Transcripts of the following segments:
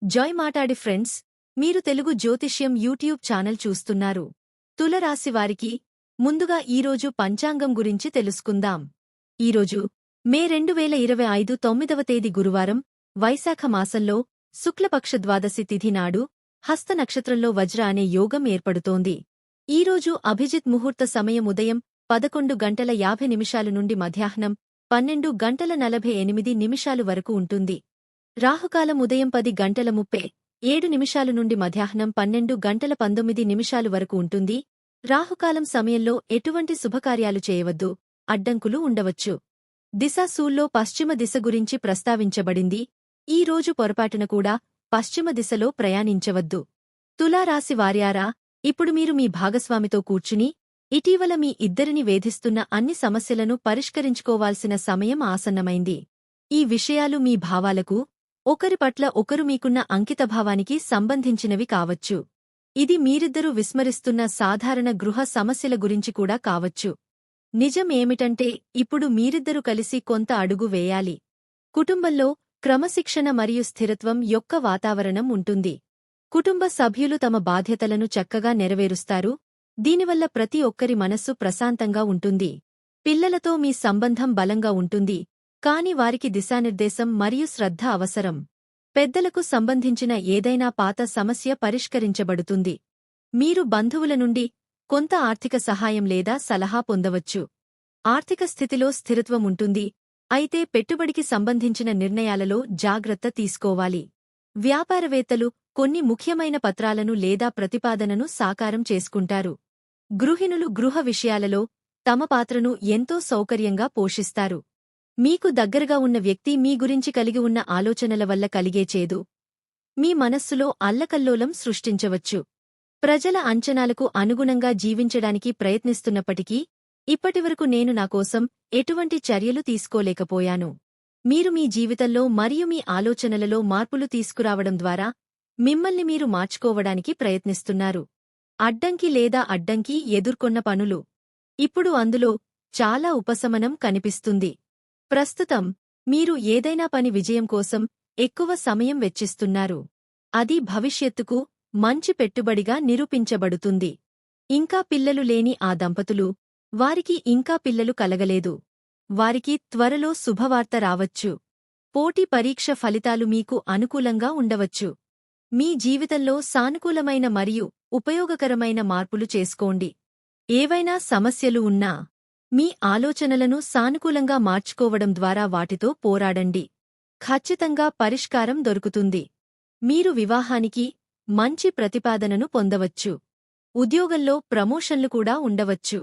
Joy మాటాడి friends, మీరు తెలుగు జ్యోతిష్యం YouTube channel చూస్తున్నారు. తులరాశివారికి ముందుగా ఈరోజు పంచాంగం గురించి తెలుసుకుందాం. ఈరోజు మే 2025 9వ తేదీ గురువారం, వైశాఖ మాసంలో శుక్లపక్ష ద్వాదశి తిథి నాడు హస్త నక్షత్రంలో వజ్ర అనే యోగం ఏర్పడుతోంది. ఈరోజు అభిజిత్ ముహూర్త సమయం ఉదయం 11:50 నుండి మధ్యాహ్నం 12:48 వరకు ఉంటుంది. రాహుకాలం ఉదయం 10:37 నుండి మధ్యాహ్నం 12:19 వరకు ఉంటుంది. రాహుకాలం సమయంలో ఎటువంటి శుభకార్యాలు చేయవద్దు, అడ్డంకులు ఉండవచ్చు. దిశాశూల్లో పశ్చిమ దిశ గురించి ప్రస్తావించబడింది. ఈ రోజు పొరపాటున కూడా పశ్చిమ దిశలో ప్రయాణించవద్దు. తులారాశి వార్యారా, ఇప్పుడు మీరు మీ భాగస్వామితో కూర్చుని ఇటీవల మీ ఇద్దరిని వేధిస్తున్న అన్ని సమస్యలను పరిష్కరించుకోవాల్సిన సమయం ఆసన్నమైంది. ఈ విషయాలు మీ భావాలకు, ఒకరి పట్ల ఒకరు మీకున్న అంకితభావానికి సంబంధించినవి కావచ్చు. ఇది మీరిద్దరూ విస్మరిస్తున్న సాధారణ గృహ సమస్యల గురించి కూడా కావచ్చు. నిజం ఏమిటంటే, ఇప్పుడు మీరిద్దరూ కలిసి కొంత అడుగు వేయాలి. కుటుంబంలో క్రమశిక్షణ మరియు స్థిరత్వం యొక్క వాతావరణం ఉంటుంది. కుటుంబ సభ్యులు తమ బాధ్యతలను చక్కగా నెరవేరుస్తారు. దీనివల్ల ప్రతి ఒక్కరి మనస్సు ప్రశాంతంగా ఉంటుంది. పిల్లలతో మీ సంబంధం బలంగా ఉంటుంది, కాని వారికి దిశానిర్దేశం మరియు శ్రద్ధ అవసరం. పెద్దలకు సంబంధించిన ఏదైనా పాత సమస్య పరిష్కరించబడుతుంది. మీరు బంధువుల నుండి కొంత ఆర్థిక సహాయం లేదా సలహా పొందవచ్చు. ఆర్థిక స్థితిలో స్థిరత్వం ఉంటుంది, అయితే పెట్టుబడికి సంబంధించిన నిర్ణయాలలో జాగ్రత్త తీసుకోవాలి. వ్యాపారవేత్తలు కొన్ని ముఖ్యమైన పత్రాలను లేదా ప్రతిపాదనను సాకారం చేసుకుంటారు. గృహిణులు గృహ విషయాలలో తమ పాత్రను ఎంతో సౌకర్యంగా పోషిస్తారు. మీకు దగ్గరగా ఉన్న వ్యక్తి మీ గురించి కలిగి ఉన్న ఆలోచనల వల్ల కలిగే చేదు మీ మనస్సులో అల్లకల్లోలం సృష్టించవచ్చు. ప్రజల అంచనాలకు అనుగుణంగా జీవించడానికి ప్రయత్నిస్తున్నప్పటికీ ఇప్పటివరకు నేను నా కోసం ఎటువంటి చర్యలు తీసుకోలేకపోయాను. మీరు మీ జీవితంలో మరియు మీ ఆలోచనలలో మార్పులు తీసుకురావడం ద్వారా మిమ్మల్ని మీరు మార్చుకోవడానికి ప్రయత్నిస్తున్నారు. అడ్డంకి లేదా అడ్డంకి ఎదుర్కొన్న పనులు ఇప్పుడు అందులో చాలా ఉపశమనం కనిపిస్తుంది. ప్రస్తుతం మీరు ఏదైనా పని విజయం కోసం ఎక్కువ సమయం వెచ్చిస్తున్నారు. అది భవిష్యత్తుకు మంచి పెట్టుబడిగా నిరూపించబడుతుంది. ఇంకా పిల్లలు లేని ఆ దంపతులు, వారికి ఇంకా పిల్లలు కలగలేదు. వారికి త్వరలో శుభవార్త రావచ్చు. పోటీ పరీక్ష ఫలితాలు మీకు అనుకూలంగా ఉండవచ్చు. మీ జీవితంలో సానుకూలమైన మరియు ఉపయోగకరమైన మార్పులు చేసుకోండి. ఏవైనా సమస్యలు ఉన్నా మీ ఆలోచనలను సానుకూలంగా మార్చుకోవడం ద్వారా వాటితో పోరాడండి. ఖచ్చితంగా పరిష్కారం దొరుకుతుంది. మీరు వివాహానికి మంచి ప్రతిపాదనను పొందవచ్చు. ఉద్యోగంలో ప్రమోషన్లు కూడా ఉండవచ్చు.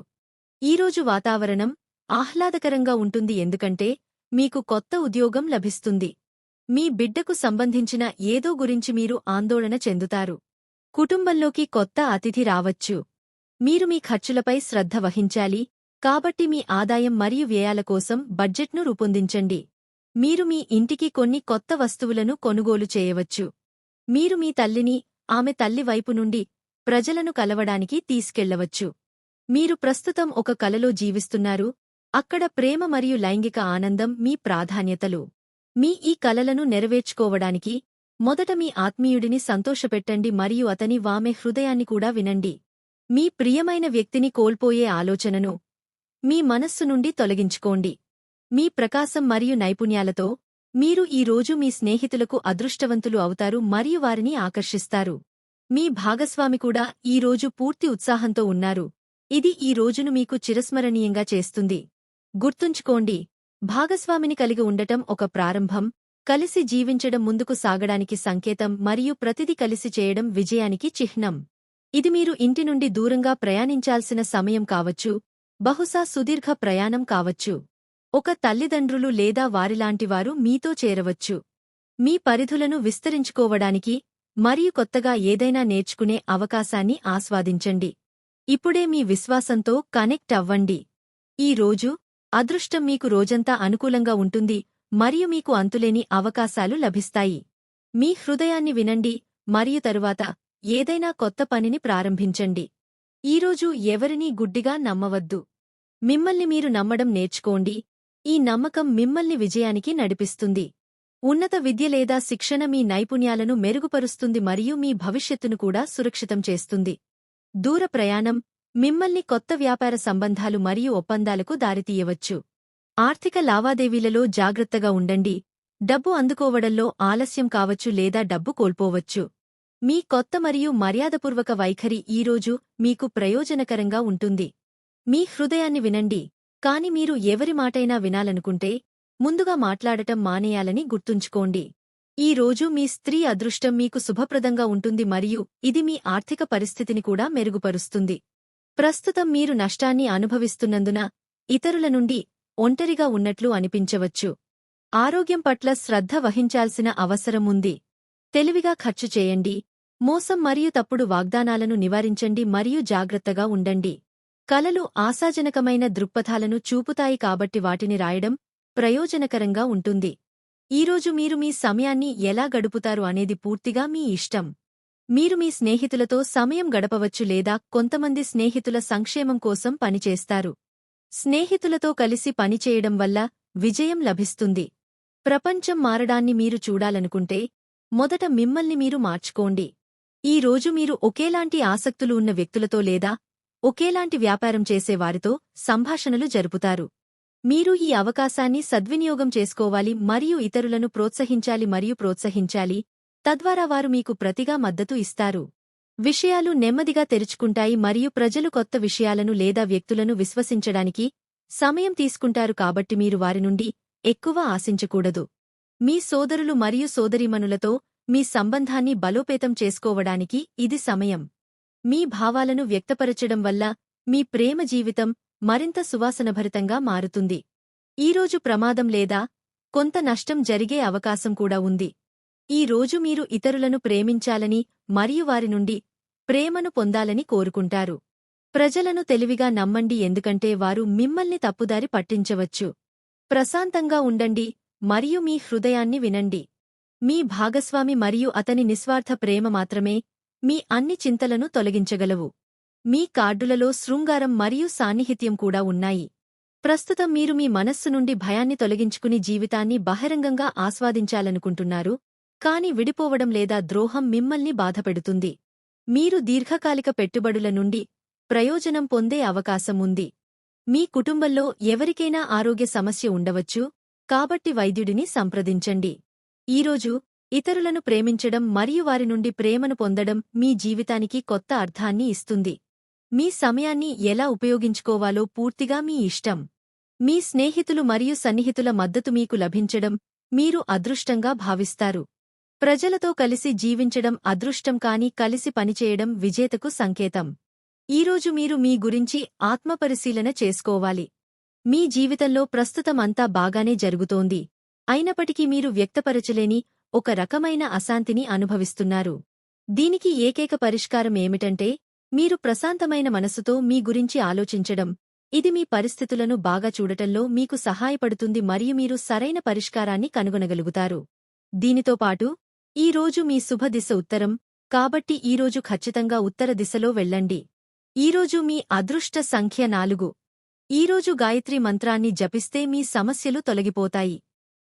ఈరోజు వాతావరణం ఆహ్లాదకరంగా ఉంటుంది, ఎందుకంటే మీకు కొత్త ఉద్యోగం లభిస్తుంది. మీ బిడ్డకు సంబంధించిన ఏదో గురించి మీరు ఆందోళన చెందుతారు. కుటుంబంలోకి కొత్త అతిథి రావచ్చు. మీరు మీ ఖర్చులపై శ్రద్ధ వహించాలి, కాబట్టి మీ ఆదాయం మరియు వ్యయాల కోసం బడ్జెట్ను రూపొందించండి. మీరు మీ ఇంటికి కొన్ని కొత్త వస్తువులను కొనుగోలు చేయవచ్చు. మీరు మీ తల్లిని ఆమె తల్లి వైపు నుండి ప్రజలను కలవడానికి తీసుకెళ్లవచ్చు. మీరు ప్రస్తుతం ఒక కలలో జీవిస్తున్నారు, అక్కడ ప్రేమ మరియు లైంగిక ఆనందం మీ ప్రాధాన్యతలు. మీ ఈ కలలను నెరవేర్చుకోవడానికి మొదట మీ ఆత్మీయుడిని సంతోషపెట్టండి మరియు అతని/ఆమె హృదయాన్ని కూడా వినండి. మీ ప్రియమైన వ్యక్తిని కోల్పోయే ఆలోచనను మీ మనస్సు నుండి తొలగించుకోండి. మీ ప్రకాశం మరియు నైపుణ్యాలతో మీరు ఈ రోజు మీ స్నేహితులకు అదృష్టవంతులు అవుతారు మరియు వారిని ఆకర్షిస్తారు. మీ భాగస్వామి కూడా ఈ రోజు పూర్తి ఉత్సాహంతో ఉన్నారు. ఇది ఈ రోజును మీకు చిరస్మరణీయంగా చేస్తుంది. గుర్తుంచుకోండి, భాగస్వామిని కలిగి ఉండటం ఒక ప్రారంభం, కలిసి జీవించడం ముందుకు సాగడానికి సంకేతం మరియు ప్రతిదీ కలిసి చేయడం విజయానికి చిహ్నం. ఇది మీరు ఇంటి నుండి దూరంగా ప్రయాణించాల్సిన సమయం కావచ్చు, బహుశా సుదీర్ఘ ప్రయాణం కావచ్చు. ఒక తల్లిదండ్రులు లేదా వారిలాంటివారు మీతో చేరవచ్చు. మీ పరిధులను విస్తరించుకోవడానికి మరియు కొత్తగా ఏదైనా నేర్చుకునే అవకాశాన్ని ఆస్వాదించండి. ఇప్పుడే మీ విశ్వాసంతో కనెక్ట్ అవ్వండి. ఈ రోజు అదృష్టం మీకు రోజంతా అనుకూలంగా ఉంటుంది మరియు మీకు అంతులేని అవకాశాలు లభిస్తాయి. మీ హృదయాన్ని వినండి మరియు తరువాత ఏదైనా కొత్త పనిని ప్రారంభించండి. ఈరోజు ఎవరినీ గుడ్డిగా నమ్మవద్దు. మిమ్మల్ని మీరు నమ్మడం నేర్చుకోండి. ఈ నమ్మకం మిమ్మల్ని విజయానికి నడిపిస్తుంది. ఉన్నత విద్య లేదా శిక్షణ మీ నైపుణ్యాలను మెరుగుపరుస్తుంది మరియు మీ భవిష్యత్తును కూడా సురక్షితం చేస్తుంది. దూర ప్రయాణం మిమ్మల్ని కొత్త వ్యాపార సంబంధాలు మరియు ఒప్పందాలకు దారితీయవచ్చు. ఆర్థిక లావాదేవీలలో జాగ్రత్తగా ఉండండి. డబ్బు అందుకోవడంలో ఆలస్యం కావచ్చు లేదా డబ్బు కోల్పోవచ్చు. మీ కొత్త మరియు మర్యాదపూర్వక వైఖరి ఈరోజు మీకు ప్రయోజనకరంగా ఉంటుంది. మీ హృదయాన్ని వినండి, కాని మీరు ఎవరి మాటైనా వినాలనుకుంటే ముందుగా మాట్లాడటం మానేయాలని గుర్తుంచుకోండి. ఈ రోజు మీ స్త్రీ అదృష్టం మీకు శుభప్రదంగా ఉంటుంది మరియు ఇది మీ ఆర్థిక పరిస్థితిని కూడా మెరుగుపరుస్తుంది. ప్రస్తుతం మీరు నష్టాన్ని అనుభవిస్తున్నందున ఇతరుల నుండి ఒంటరిగా ఉన్నట్లు అనిపించవచ్చు. ఆరోగ్యం పట్ల శ్రద్ధ వహించాల్సిన అవసరం ఉంది. తెలివిగా ఖర్చు చేయండి. మోసం మరియు తప్పుడు వాగ్దానాలను నివారించండి మరియు జాగ్రత్తగా ఉండండి. కలలు ఆశాజనకమైన దృక్పథాలను చూపుతాయి కాబట్టి వాటిని రాయడం ప్రయోజనకరంగా ఉంటుంది. ఈరోజు మీరు మీ సమయాన్ని ఎలా గడుపుతారు అనేది పూర్తిగా మీ ఇష్టం. మీరు మీ స్నేహితులతో సమయం గడపవచ్చు లేదా కొంతమంది స్నేహితుల సంక్షేమం కోసం పనిచేస్తారు. స్నేహితులతో కలిసి పనిచేయడం వల్ల విజయం లభిస్తుంది. ప్రపంచం మారడాన్ని మీరు చూడాలనుకుంటే మొదట మిమ్మల్ని మీరు మార్చుకోండి. ఈ రోజు మీరు ఒకేలాంటి ఆసక్తులు ఉన్న వ్యక్తులతో లేదా ఒకేలాంటి వ్యాపారం చేసేవారితో సంభాషణలు జరుపుతారు. మీరు ఈ అవకాశాన్ని సద్వినియోగం చేసుకోవాలి మరియు ఇతరులను ప్రోత్సహించాలి, తద్వారా వారు మీకు ప్రతిగా మద్దతు ఇస్తారు. విషయాలు నెమ్మదిగా తెరుచుకుంటాయి మరియు ప్రజలు కొత్త విషయాలను లేదా వ్యక్తులను విశ్వసించడానికి సమయం తీసుకుంటారు కాబట్టి మీరు వారి నుండి ఎక్కువ ఆశించకూడదు. మీ సోదరులు మరియు సోదరీమణులతో మీ సంబంధాన్ని బలోపేతం చేసుకోవడానికి ఇది సమయం. మీ భావాలను వ్యక్తపరచడం వల్ల మీ ప్రేమ జీవితం మరింత సువాసనభరితంగా మారుతుంది. ఈరోజు ప్రమాదం లేదా కొంత నష్టం జరిగే అవకాశం కూడా ఉంది. ఈ రోజు మీరు ఇతరులను ప్రేమించాలని మరియు వారి నుండి ప్రేమను పొందాలని కోరుకుంటారు. ప్రజలను తెలివిగా నమ్మండి ఎందుకంటే వారు మిమ్మల్ని తప్పుదారి పట్టించవచ్చు. ప్రశాంతంగా ఉండండి మరియు మీ హృదయాన్ని వినండి. మీ భాగస్వామి మరియు అతని నిస్వార్థ ప్రేమ మాత్రమే మీ అన్ని చింతలను తొలగించగలవు. మీ కార్డులలో శృంగారం మరియు సాన్నిహిత్యం కూడా ఉన్నాయి. ప్రస్తుతం మీరు మీ మనస్సు నుండి భయాన్ని తొలగించుకుని జీవితాన్ని బహిరంగంగా ఆస్వాదించాలనుకుంటున్నారు, కాని విడిపోవడం లేదా ద్రోహం మిమ్మల్ని బాధపెడుతుంది. మీరు దీర్ఘకాలిక పెట్టుబడుల నుండి ప్రయోజనం పొందే అవకాశం ఉంది. మీ కుటుంబంలో ఎవరికైనా ఆరోగ్య సమస్య ఉండవచ్చు, కాబట్టి వైద్యుడిని సంప్రదించండి. ఈరోజు ఇతరులను ప్రేమించడం మరియు వారి నుండి ప్రేమను పొందడం మీ జీవితానికి కొత్త అర్థాన్ని ఇస్తుంది. మీ సమయాన్ని ఎలా ఉపయోగించుకోవాలో పూర్తిగా మీ ఇష్టం. మీ స్నేహితులు మరియు సన్నిహితుల మద్దతు మీకు లభించడం మీరు అదృష్టంగా భావిస్తారు. ప్రజలతో కలిసి జీవించడం అదృష్టం కాని కలిసి పనిచేయడం విజేతకు సంకేతం. ఈరోజు మీరు మీ గురించి ఆత్మపరిశీలన చేసుకోవాలి. మీ జీవితంలో ప్రస్తుతం అంతా బాగానే జరుగుతోంది, అయినప్పటికీ మీరు వ్యక్తపరచలేని ఒక రకమైన అశాంతిని అనుభవిస్తున్నారు. దీనికి ఏకైక పరిష్కారం ఏమిటంటే మీరు ప్రశాంతమైన మనసుతో మీ గురించి ఆలోచించడం. ఇది మీ పరిస్థితులను బాగా చూడటంలో మీకు సహాయపడుతుంది మరియు మీరు సరైన పరిష్కారాన్ని కనుగొనగలుగుతారు. దీనితో పాటు ఈ రోజు మీ శుభ దిశ ఉత్తరం, కాబట్టి ఈరోజు ఖచ్చితంగా ఉత్తర దిశలో వెళ్ళండి. ఈరోజు మీ అదృష్ట సంఖ్య 4. ఈరోజు గాయత్రి మంత్రాన్ని జపిస్తే మీ సమస్యలు తొలగిపోతాయి.